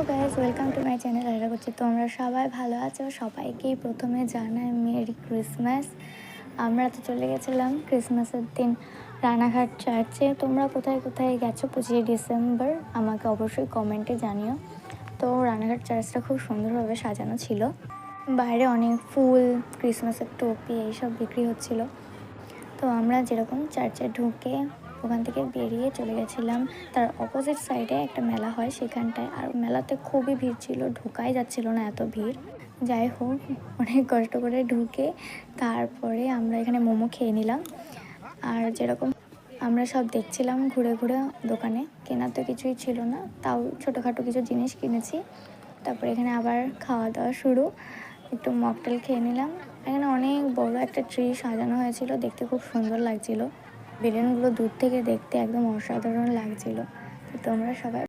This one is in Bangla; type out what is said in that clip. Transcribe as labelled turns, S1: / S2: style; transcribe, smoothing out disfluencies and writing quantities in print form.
S1: Guys, welcome to my channel. আশা করছি তোমরা সবাই ভালো আছো। সবাইকেই প্রথমে জানাই মেরি ক্রিসমাস। আমরা তো চলে গেছিলাম ক্রিসমাসের দিন রানাঘাট চার্চে। তোমরা কোথায় কোথায় গেছো 25শে ডিসেম্বর আমাকে অবশ্যই কমেন্টে জানিও। তো রানাঘাট চার্চটা খুব সুন্দরভাবে সাজানো ছিল। বাইরে অনেক ফুল, ক্রিসমাসের টুপি এইসব বিক্রি হচ্ছিল। তো আমরা যেরকম চার্চে ঢুকে ওখান থেকে বেরিয়ে চলে গেছিলাম তার অপোজিট সাইডে একটা মেলা হয় সেখানটায়। আর মেলাতে খুবই ভিড় ছিল, ঢোকাই যাচ্ছিল না, এত ভিড়। যাই হোক, অনেক কষ্ট করে ঢুকে তারপরে আমরা এখানে মোমো খেয়ে নিলাম। আর যেরকম আমরা সব দেখছিলাম ঘুরে ঘুরে, দোকানে কেনার তো কিছুই ছিল না, তাও ছোটোখাটো কিছু জিনিস কিনেছি। তারপরে এখানে আবার খাওয়া দাওয়া শুরু। একটু মকটেল খেয়ে নিলাম। এখানে অনেক বড় একটা ট্রি সাজানো হয়েছিল, দেখতে খুব সুন্দর লাগছিল। বেলুনগুলো দূর থেকে দেখতে একদম অসাধারণ লাগছিল। তো তোমরা সবাই